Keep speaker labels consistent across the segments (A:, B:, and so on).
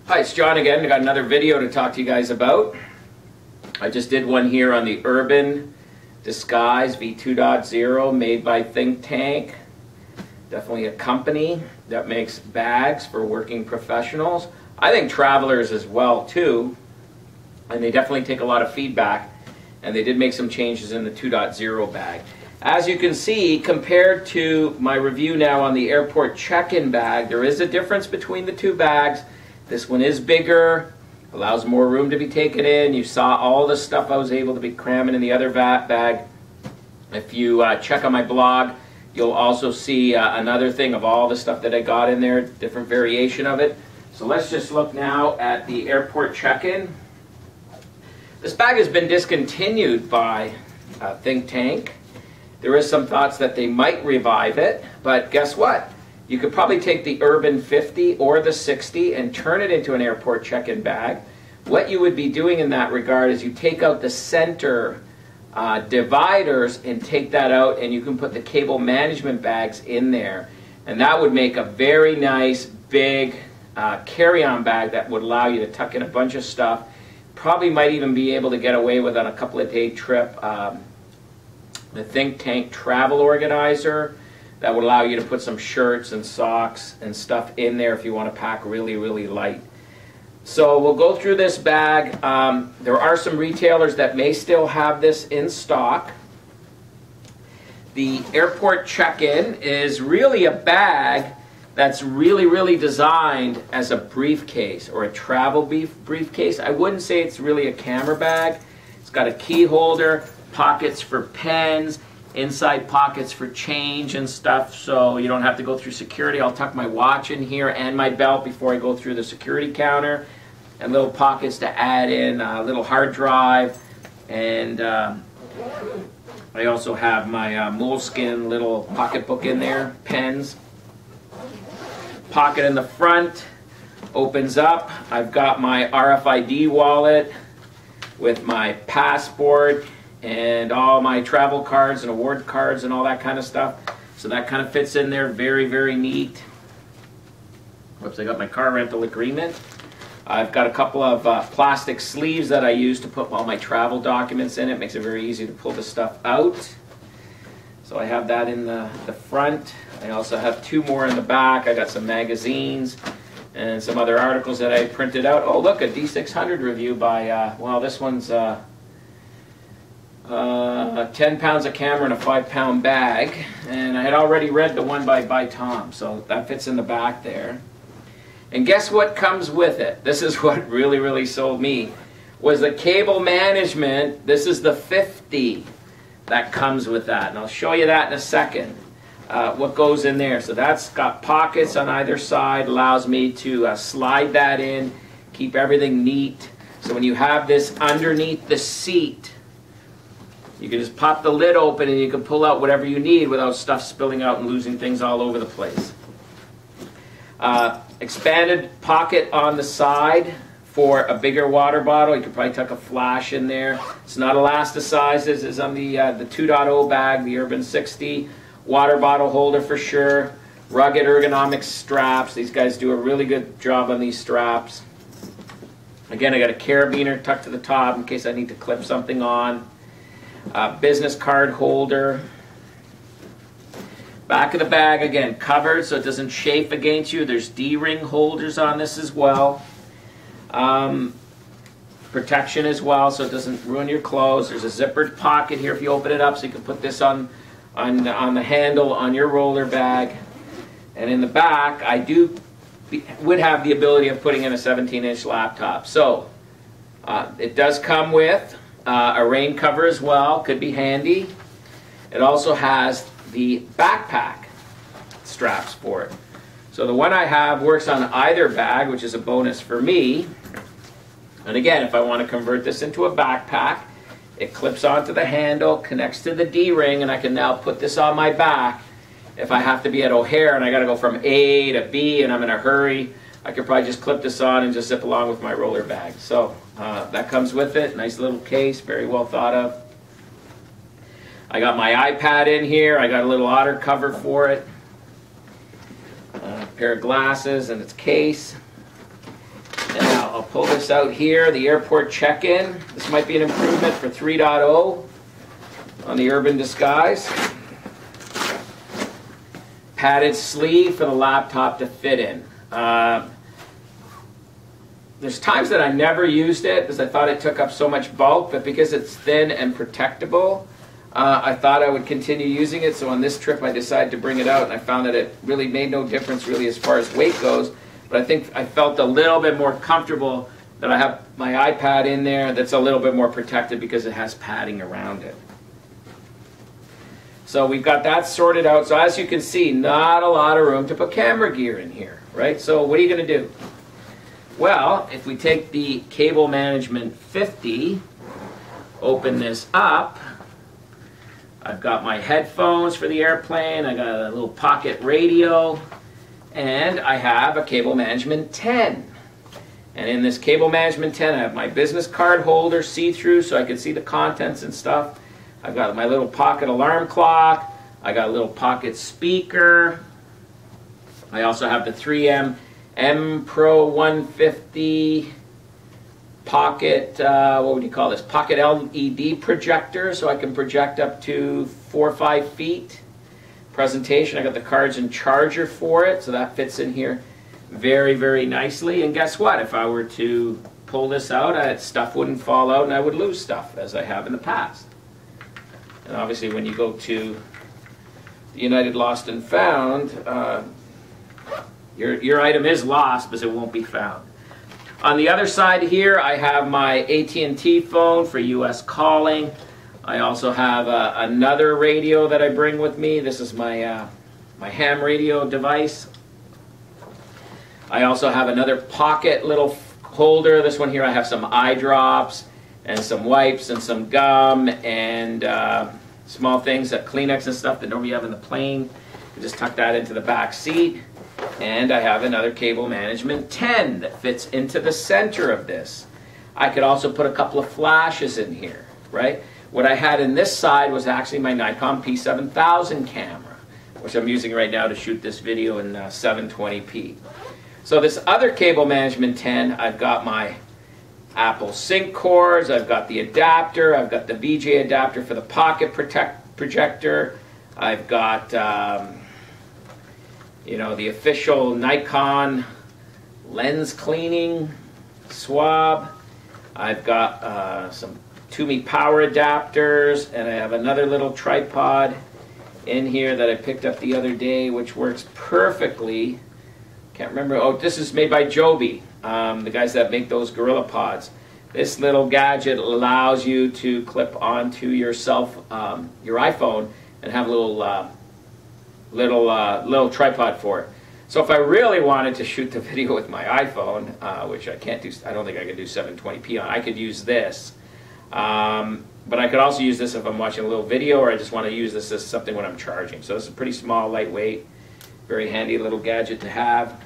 A: Hi, it's John again. I got another video to talk to you guys about. I just did one here on the Urban Disguise V2.0 made by Think Tank. Definitely a company that makes bags for working professionals. I think travelers as well too. And they definitely take a lot of feedback. And they did make some changes in the 2.0 bag. As you can see, compared to my review now on the airport check-in bag, there is a difference between the two bags. This one is bigger, allows more room to be taken in. You saw all the stuff I was able to be cramming in the other bag. If you check on my blog, you'll also see another thing of all the stuff that I got in there, different variation of it. So let's just look now at the airport check-in. This bag has been discontinued by Think Tank. There is some thoughts that they might revive it, but guess what? You could probably take the Urban 50 or the 60 and turn it into an airport check-in bag. What you would be doing in that regard is you take out the center dividers and take that out, and you can put the cable management bags in there. And that would make a very nice big carry-on bag that would allow you to tuck in a bunch of stuff. Probably might even be able to get away with on a couple of day trip the Think Tank travel organizer. That would allow you to put some shirts and socks and stuff in there if you want to pack really, really light. So we'll go through this bag. There are some retailers that may still have this in stock. The airport check-in is really a bag that's really, really designed as a briefcase or a travel briefcase. I wouldn't say it's really a camera bag. It's got a key holder, pockets for pens, inside pockets for change and stuff, so you don't have to go through security. I'll tuck my watch in here and my belt before I go through the security counter, and little pockets to add in a little hard drive, and I also have my moleskin little pocketbook in there, pens. Pocket in the front opens up. I've got my RFID wallet with my passport and all my travel cards and award cards and all that kind of stuff. So that kind of fits in there, very, very neat. Whoops, I got my car rental agreement. I've got a couple of plastic sleeves that I use to put all my travel documents in. It makes it very easy to pull the stuff out. So I have that in the front. I also have two more in the back. I got some magazines and some other articles that I printed out. Oh, look, a D600 review by, well, this one's 10 pounds of camera in a 5-pound bag, and I had already read the one by Tom, so that fits in the back there. And guess what comes with it? This is what really, really sold me, was the cable management. This is the 50 that comes with that, and I'll show you that in a second, what goes in there. So that's got pockets on either side, allows me to slide that in, keep everything neat. So when you have this underneath the seat, you can just pop the lid open and you can pull out whatever you need without stuff spilling out and losing things all over the place. Expanded pocket on the side for a bigger water bottle. You could probably tuck a flash in there. It's not elasticized as is on the 2.0 bag, the Urban 60. Water bottle holder for sure. Rugged Ergonomics Straps. These guys do a really good job on these straps. Again, I got a carabiner tucked to the top in case I need to clip something on. Business card holder. Back of the bag, again, covered so it doesn't chafe against you. There's D-ring holders on this as well. Protection as well so it doesn't ruin your clothes. There's a zippered pocket here if you open it up so you can put this on the handle on your roller bag. And in the back, I would have the ability of putting in a 17-inch laptop. So it does come with a rain cover as well, could be handy. It also has the backpack straps for it. So the one I have works on either bag, which is a bonus for me. And again, if I want to convert this into a backpack, it clips onto the handle, connects to the D-ring, and I can now put this on my back. If I have to be at O'Hare and I got to go from A to B and I'm in a hurry, I could probably just clip this on and just zip along with my roller bag. So that comes with it. Nice little case, very well thought of. I got my iPad in here. I got a little otter cover for it. A pair of glasses and its case. And I'll pull this out here, the airport check-in. This might be an improvement for 3.0 on the Urban Disguise. Padded sleeve for the laptop to fit in. There's times that I never used it because I thought it took up so much bulk, but because it's thin and protectable, I thought I would continue using it. So on this trip I decided to bring it out, and I found that it really made no difference really as far as weight goes, but I think I felt a little bit more comfortable that I have my iPad in there that's a little bit more protected because it has padding around it. So we've got that sorted out. So as you can see, not a lot of room to put camera gear in here, right? So what are you going to do? Well, if we take the Cable Management 50, open this up, I've got my headphones for the airplane, I got a little pocket radio, and I have a Cable Management 10. And in this Cable Management 10, I have my business card holder, see-through, so I can see the contents and stuff. I've got my little pocket alarm clock. I got a little pocket speaker. I also have the 3M M Pro 150 pocket, what would you call this? Pocket LED projector, so I can project up to 4 or 5 feet. Presentation, I got the cards and charger for it, so that fits in here very, very nicely. And guess what? If I were to pull this out, stuff wouldn't fall out and I would lose stuff, as I have in the past. And obviously when you go to the United Lost and Found, your item is lost because it won't be found. On the other side here, I have my AT&T phone for US calling. I also have another radio that I bring with me. This is my, my ham radio device. I also have another pocket little holder. This one here I have some eye drops and some wipes and some gum and small things, that Kleenex and stuff that normally you have in the plane. You just tuck that into the back seat. And I have another Cable Management 10 that fits into the center of this. I could also put a couple of flashes in here, right? What I had in this side was actually my Nikon P7000 camera, which I'm using right now to shoot this video in 720p. So this other Cable Management 10, I've got my Apple sync cords, I've got the adapter, I've got the VJ adapter for the pocket projector, I've got you know, the official Nikon lens cleaning swab, I've got some Toomey power adapters, and I have another little tripod in here that I picked up the other day which works perfectly. Can't remember. Oh, this is made by Joby, the guys that make those Gorilla Pods. This little gadget allows you to clip onto your iPhone and have a little tripod for it. So if I really wanted to shoot the video with my iPhone, which I can't do, I don't think I can do 720p on, I could use this. But I could also use this if I'm watching a little video, or I just want to use this as something when I'm charging. So this is a pretty small, lightweight, very handy little gadget to have.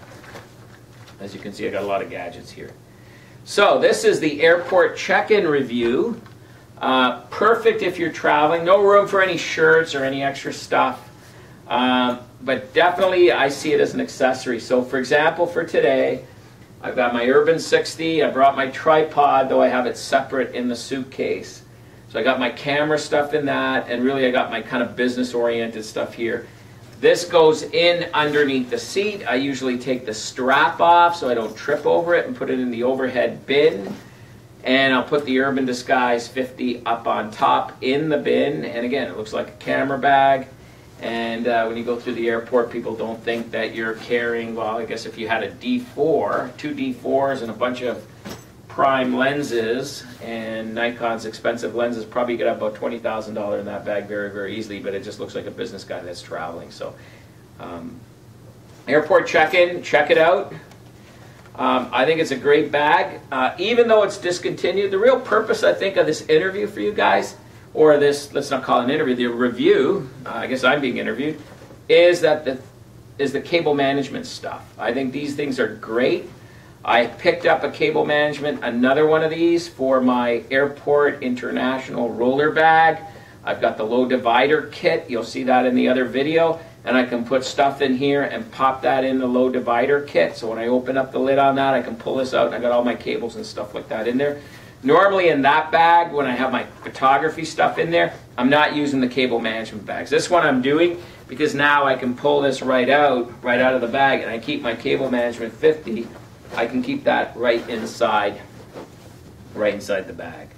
A: As you can see, I got a lot of gadgets here. So this is the airport check-in review. Perfect if you're traveling. No room for any shirts or any extra stuff. But definitely I see it as an accessory. So for example, for today, I've got my Urban 60. I brought my tripod, though I have it separate in the suitcase. So I got my camera stuff in that, and really I got my kind of business-oriented stuff here. This goes in underneath the seat. I usually take the strap off so I don't trip over it and put it in the overhead bin. And I'll put the Urban Disguise 50 up on top in the bin. And again, it looks like a camera bag. And when you go through the airport, people don't think that you're carrying, well, I guess if you had a D4, 2 D4s and a bunch of prime lenses, and Nikon's expensive lenses, probably get about $20,000 in that bag very, very easily, but it just looks like a business guy that's traveling. So airport check-in, check it out. I think it's a great bag. Even though it's discontinued, the real purpose, I think, of this interview for you guys, or this, let's not call it an interview, the review, I guess I'm being interviewed, is that the cable management stuff. I think these things are great. I picked up a cable management, another one of these, for my airport international roller bag, I've got the low divider kit. You'll see that in the other video. And I can put stuff in here and pop that in the low divider kit. So when I open up the lid on that, I can pull this out and I got all my cables and stuff like that in there. Normally in that bag, when I have my photography stuff in there, I'm not using the cable management bags. This one I'm doing because now I can pull this right out of the bag, and I keep my cable management 50. I can keep that right inside the bag.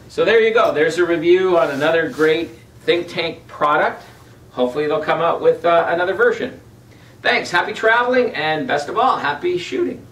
A: So there you go. There's a review on another great Think Tank product. Hopefully they'll come out with another version. Thanks. Happy traveling, and best of all, happy shooting.